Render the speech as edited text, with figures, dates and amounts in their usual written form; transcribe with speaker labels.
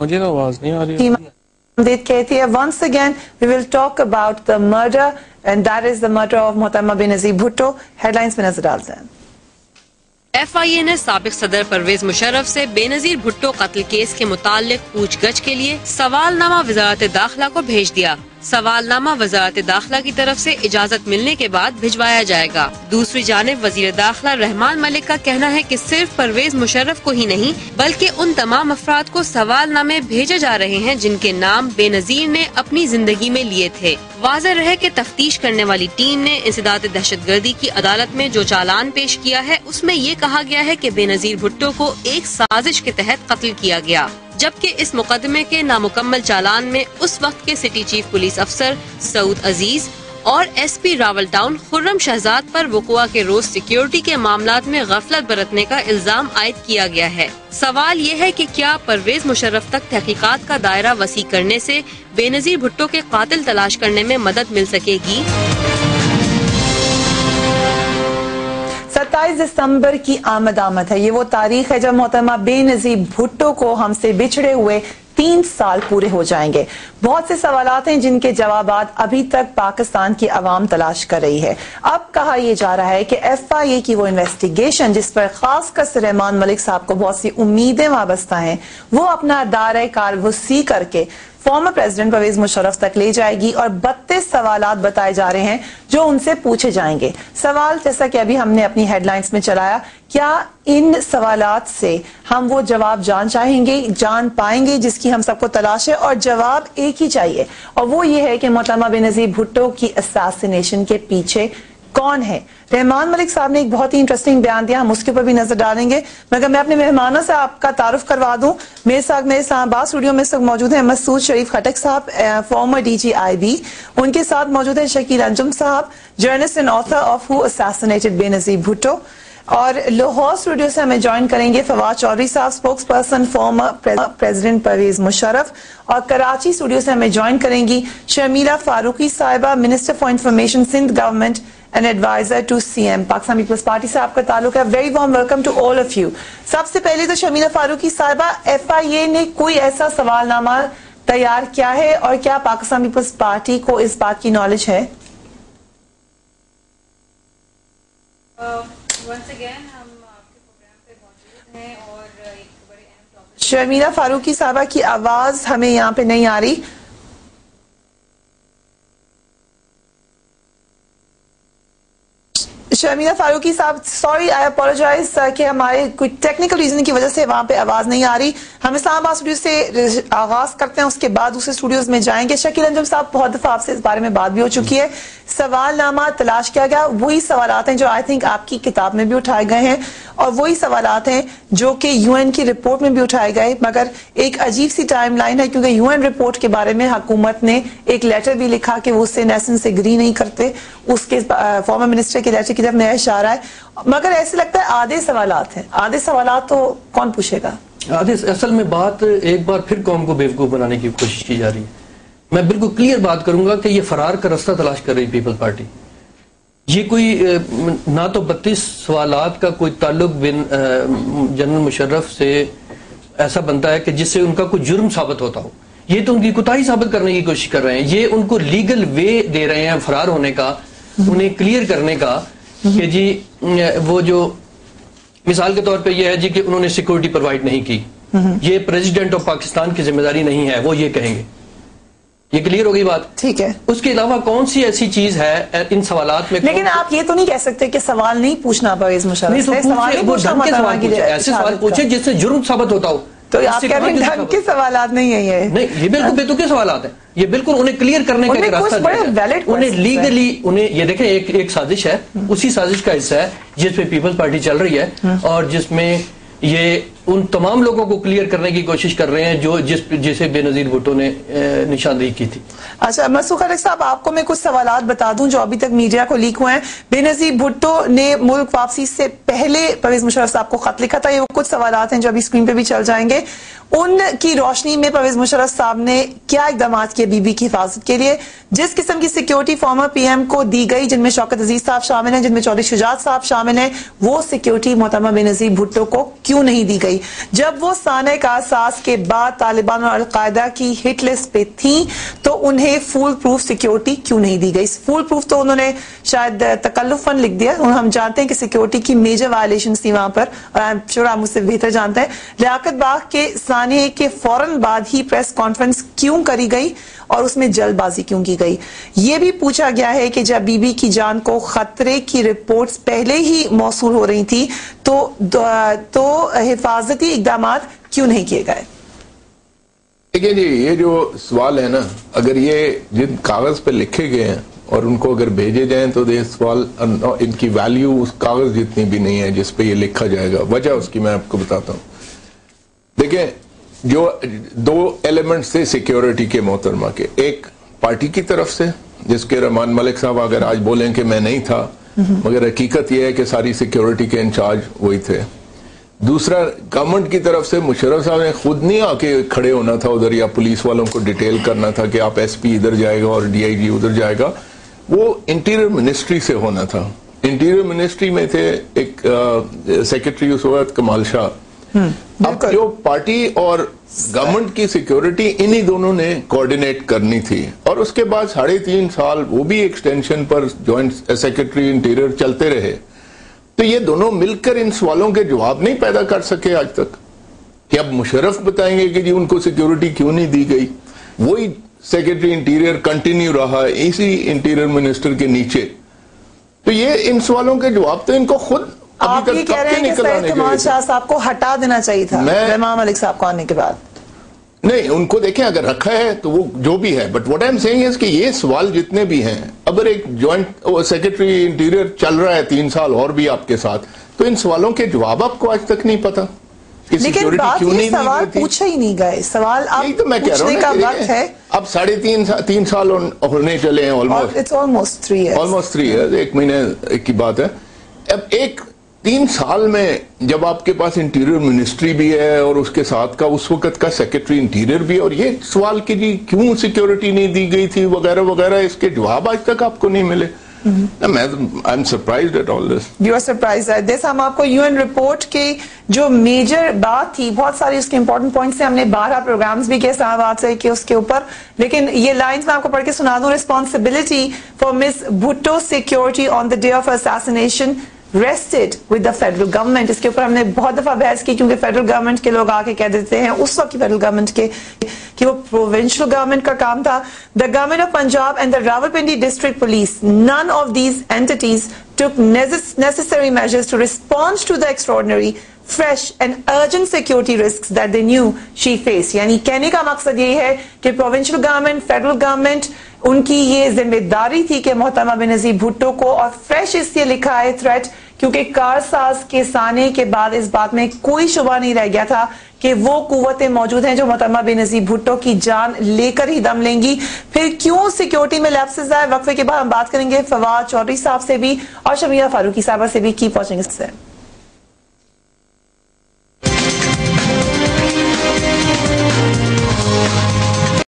Speaker 1: مجھے تو آواز نہیں آ رہی ہے.
Speaker 2: کہتی ہے once again we will talk about the murder and that is the murder of محترمہ بے نظیر بھٹو. ہیڈ لائنز میں نظر ڈالتے ہیں.
Speaker 3: ایف آئی اے نے سابق صدر پرویز مشرف سے بے نظیر بھٹو قتل کیس کے متعلق پوچھ گچھ کے لیے سوال نامہ وزارت داخلہ کو بھیج دیا. سوال نامہ وزارت داخلہ کی طرف سے اجازت ملنے کے بعد بھجوایا جائے گا. دوسری جانب وزیر داخلہ رحمان ملک کا کہنا ہے کہ صرف پرویز مشرف کو ہی نہیں بلکہ ان تمام افراد کو سوال نامے بھیجے جا رہے ہیں جن کے نام بے نظیر نے اپنی زندگی میں لیے تھے. واضح رہے کہ تفتیش کرنے والی ٹیم نے انسداد دہشت گردی کی عدالت میں جو چالان پیش کیا ہے اس میں یہ کہا گیا ہے کہ بے نظیر بھٹو کو ایک سازش کے تحت قتل کیا گیا، جبکہ اس مقدمے کے نامکمل چالان میں اس وقت کے سٹی چیف پولیس افسر سعود عزیز اور ایس پی راول ٹاؤن خرم شہزاد پر وقوع کے روز سیکیورٹی کے معاملات میں غفلت برتنے کا الزام عائد کیا گیا ہے. سوال یہ ہے کہ کیا پرویز مشرف تک تحقیقات کا دائرہ وسیع کرنے سے بے نظیر بھٹو کے قاتل تلاش کرنے میں مدد مل سکے گی؟
Speaker 2: 27 دسمبر کی آمد ہے. یہ وہ تاریخ ہے جب محترمہ بے نظیر بھٹو کو ہم سے بچھڑے ہوئے 3 سال پورے ہو جائیں گے. بہت سے سوالات ہیں جن کے جوابات ابھی تک پاکستان کی عوام تلاش کر رہی ہے. اب کہا یہ جا رہا ہے کہ ایف آئی اے کی وہ انویسٹیگیشن جس پر خاص کر سے رحمان ملک صاحب کو بہت سی امیدیں وابستہ ہیں وہ اپنا دائرہ کار وسیع کر کے فارمر پریزیڈنٹ پرویز مشرف تک لے جائے گی اور 32 سوالات بتائے جا رہے ہیں جو ان سے پوچھے جائیں گے. سوال جیسا کہ ابھی ہم نے اپنی ہیڈ لائنز میں چلایا، کیا ان سوالات سے ہم وہ جواب جان پائیں گے جس کی ہم سب کو تلاش ہے؟ اور جواب ایک ہی چاہیے اور وہ یہ ہے کہ محترمہ بے نظیر بھٹو کی اساسینیشن کے پیچھے کون ہے؟ رحمان ملک صاحب نے ایک بہت ہی انٹرسٹنگ بیان دیا، ہم اس کے اوپر بھی نظر ڈالیں گے، مگر میں اپنے مہمانوں سے آپ کا تعارف کروا دوں. میرے ساتھ اسلام آباد اسٹوڈیو میں موجود ہیں مسعود شریف خٹک صاحب، فارمر ڈی جی آئی بی. ان کے ساتھ موجود ہیں شکیل انجم صاحب، journalist and author of who assassinated Benazir Bhutto. اور لاہور اسٹوڈیو سے ہمیں جوائن کریں گے Fawad Chaudhry sahab, spokesperson former president Pervez Musharraf. اور کراچی اسٹوڈیو سے ہمیں جوائن کریں گی شرمیلا فاروقی صاحبہ، minister for information Sindh government and advisor to CM Pakistan Peoples Party سے آپ کا تعلق ہے. Very warm welcome to all of you. سب سے پہلے تو شرمیلا فاروقی صاحبہ، ایف آئی اے نے کوئی ایسا سوال نامہ تیار کیا ہے اور کیا پاکستان پیپلز پارٹی کو اس بات کی نالج ہے؟ شرمیلا فاروقی صاحبہ کی آواز ہمیں یہاں پہ نہیں آ رہی. شرمیلا فاروقی صاحب، سوری آئی اپولوجائز کہ ہمارے کوئی ٹیکنیکل ریزن کی وجہ سے وہاں پہ آواز نہیں آ رہی. ہم اسلام آباد اسٹوڈیو سے آغاز کرتے ہیں، اس کے بعد دوسرے اسٹوڈیوز میں جائیں گے. شکیل انجم صاحب، بہت دفعہ آپ سے اس بارے میں بات بھی ہو چکی ہے. سوال نامہ تلاش کیا گیا، وہی سوالات ہیں جو آئی تھنک آپ کی کتاب میں بھی اٹھائے گئے ہیں اور وہی سوالات ہیں جو کہ یو این کی رپورٹ میں بھی اٹھائے گئے، مگر ایک عجیب سی ٹائم لائن ہے کیونکہ یو این رپورٹ کے بارے میں حکومت نے ایک لیٹر بھی لکھا کہ وہ اس سے نیسن سے اگری نہیں کرتے، اس کے فارمر منسٹر کے لیٹر کی طرف نیا اشارہ ہے. مگر ایسے لگتا ہے آدھے سوالات ہیں، آدھے سوالات تو کون پوچھے گا؟
Speaker 4: اصل میں بات ایک بار پھر قوم کو بیوقوف بنانے کی کوشش کی جا رہی ہے. میں بالکل کلیئر بات کروں گا کہ یہ فرار کا راستہ تلاش کر رہی پیپل پارٹی. یہ کوئی نہ تو 32 سوالات کا کوئی تعلق جنرل مشرف سے ایسا بنتا ہے کہ جس سے ان کا کوئی جرم ثابت ہوتا ہو. یہ تو ان کی کوتاہی ثابت کرنے کی کوشش کر رہے ہیں. یہ ان کو لیگل وے دے رہے ہیں فرار ہونے کا، انہیں کلیئر کرنے کا کہ جی وہ جو مثال کے طور پہ یہ ہے جی کہ انہوں نے سیکورٹی پرووائڈ نہیں کی، یہ پریزیڈنٹ آف پاکستان کی ذمہ داری نہیں ہے، وہ یہ کہیں گے. یہ کلیئر ہو گئی بات؟ ٹھیک ہے. اس کے علاوہ کون سی ایسی چیز ہے ان سوالات میں؟
Speaker 2: لیکن آپ یہ تو نہیں کہہ سکتے کہ سوال نہیں پوچھنا پرویز مشرف سے.
Speaker 4: ایسے سوال پوچھے جس سے جرم ثابت ہوتا ہو.
Speaker 2: تو آپ کہہ رہے ہیں ڈھنگ کے سوالات نہیں ہیں یہ؟
Speaker 4: نہیں، یہ بالکل بے تکے سوالات ہیں. یہ بالکل انہیں کلیئر کرنے کا ایک راستہ ہے. انہیں لیگلی یہ دیکھیں ایک سازش ہے، اسی سازش کا حصہ ہے جس پہ پیپلز پارٹی چل رہی ہے اور جس میں یہ ان تمام لوگوں کو کلیئر کرنے کی کوشش کر رہے ہیں جو جسے بے نظیر بھٹو نے نشاندہی کی تھی.
Speaker 2: اچھا مسعود خٹک صاحب، آپ کو میں کچھ سوالات بتا دوں جو ابھی تک میڈیا کو لیک ہوئے ہیں. بے نظیر بھٹو نے ملک واپسی سے پہلے پرویز مشرف صاحب کو خط لکھا تھا. یہ کچھ سوالات ہیں جو ابھی اسکرین پہ بھی چل جائیں گے. ان کی روشنی میں پرویز مشرف صاحب نے کیا اقدامات کیے بی بی کی حفاظت کے لیے؟ جس قسم کی سیکیورٹی فارمر پی ایم کو دی گئی، جن میں شوکت عزیز صاحب شامل ہیں، جن میں چودھری شجاعت صاحب شامل ہیں، وہ سیکیورٹی محترمہ بے نظیر بھٹو کو کیوں نہیں دی گئی؟ گئی. جب وہ سانحہ کارساز کے بعد طالبان اور القاعدہ کی ہٹ لسٹ پہ تھیں تو انہیں فول پروف سیکیورٹی کیوں نہیں دی گئی؟ فول پروف تو انہوں نے شاید تکلفاً لکھ دیا. ہم جانتے ہیں کہ سیکیورٹی کی میجر وائلیشنز تھی وہاں پر, اور آپ مجھ سے بہتر جانتے ہیں. لیاقت باغ کے سانحے کے فوراً بعد ہی پریس کانفرنس کیوں کری گئی اور اس میں جلد بازی کیوں کی گئی؟ یہ بھی پوچھا گیا ہے کہ جب بی بی کی جان کو خطرے کی رپورٹس پہلے ہی موصول ہو رہی تھی تو حفاظتی اقدامات کیوں نہیں کیے گئے؟
Speaker 5: دیکھیں جی, یہ جو سوال ہے نا, اگر یہ جن کاغذ پہ لکھے گئے ہیں اور ان کو اگر بھیجے جائیں تو یہ سوال ان کی ویلیو اس کاغذ جتنی بھی نہیں ہے جس پہ یہ لکھا جائے گا. وجہ اس کی میں آپ کو بتاتا ہوں. دیکھیں, جو دو ایلیمنٹس تھے سیکیورٹی کے محترمہ کے, ایک پارٹی کی طرف سے جس کے رحمان ملک صاحب اگر آج بولیں کہ میں نہیں تھا, مگر حقیقت یہ ہے کہ ساری سیکیورٹی کے انچارج وہی تھے. دوسرا گورنمنٹ کی طرف سے مشرف صاحب نے خود نہیں آ کے کھڑے ہونا تھا ادھر, یا پولیس والوں کو ڈیٹیل کرنا تھا کہ آپ ایس پی ادھر جائے گا اور ڈی آئی جی ادھر جائے گا. وہ انٹیریئر منسٹری سے ہونا تھا. انٹیریئر منسٹری میں تھے ایک سیکرٹری اس وقت کمال شاہ. اب جو پارٹی اور گورنمنٹ کی سیکیورٹی انہی دونوں نے کوارڈینیٹ کرنی تھی, اور اس کے بعد 3.5 سال وہ بھی ایکسٹینشن پر جوائنٹ سیکرٹری انٹیریئر چلتے رہے. تو یہ دونوں مل کر ان سوالوں کے جواب نہیں پیدا کر سکے آج تک کہ اب مشرف بتائیں گے کہ جی ان کو سیکیورٹی کیوں نہیں دی گئی. وہی سیکرٹری انٹیریئر کنٹینیو رہا اسی انٹیریئر منسٹر کے نیچے. تو یہ ان سوالوں کے جواب تو ان کو خود
Speaker 2: آپ یہ کہہ رہے ہیں کہ سید کمال شاہ صاحب کو ہٹا دینا چاہیے تھا رحمان ملک صاحب کو آنے کے بعد؟
Speaker 5: نہیں, ان کو دیکھیں اگر رکھا ہے تو وہ جو بھی ہے, but what I am seeing is کہ یہ سوال جتنے بھی ہیں, اگر ایک جوائنٹ سیکرٹری انٹیریئر چل رہا ہے 3 سال اور بھی آپ کے ساتھ, تو ان سوالوں کے جواب آپ کو آج تک نہیں پتا.
Speaker 2: لیکن بات یہ سوال پوچھا ہی نہیں گئے, سوال آپ پوچھنے کا وقت ہے.
Speaker 5: اب 3.5 سال ہونے چلے ہیں,
Speaker 2: آلموسٹ
Speaker 5: 3 ایئرز, 1 مہینے کی بات ہے. اب 3 سال میں جب آپ کے پاس انٹیریئر منسٹری بھی ہے اور اس کے ساتھ کا اس وقت کا سیکرٹری انٹیریئر بھی ہے, اور یہ سوال کہ جی کیوں سیکیورٹی نہیں دی گئی تھی وغیرہ وغیرہ, اس کے جواب آج تک آپ کو نہیں ملے. I'm surprised at all this.
Speaker 2: You are surprised at this. ہم آپ کو UN رپورٹ کی جو میجر بات تھی, بہت ساری اس کے امپورٹنٹ پوائنٹس ہیں, ہم نے 12 پروگرامز بھی کیے اسلام آباد سے کہ اس کے اوپر, لیکن یہ لائنز میں آپ کو پڑھ کے سنا دوں. Responsibility for Miss Bhutto security on the day of assassination rested with the federal government. اس کے اوپر ہم نے بہت دفعہ بحث کی, کیونکہ فیڈرل گورنمنٹ کے لوگ آ کے کہہ دیتے ہیں اس وقت کی فیڈرل گورنمنٹ کے کہ وہ پروونشل گورنمنٹ کا کام تھا. The government of Punjab and the Rawalpindi district police, none of these entities took necessary measures to respond to the extraordinary, fresh and urgent security risks that they knew she faced. یعنی کہنے کا مقصد یہی ہے کہ provincial government, federal government, ان کی یہ ذمہ داری تھی کہ محترمہ بینظیر بھٹو کو, اور فریش اس لیے لکھا ہے تھریٹ کیونکہ کارساز کے سانحے کے بعد اس بات میں کوئی شبہ نہیں رہ گیا تھا کہ وہ قوتیں موجود ہیں جو محترمہ بینظیر بھٹو کی جان لے کر ہی دم لیں گی. پھر کیوں سیکیورٹی میں لیپسز آئے, وقفے کے بعد ہم بات کریں گے فواد چودھری صاحب سے بھی اور شمیرہ فاروقی صاحبہ سے بھی. کی واچنگ.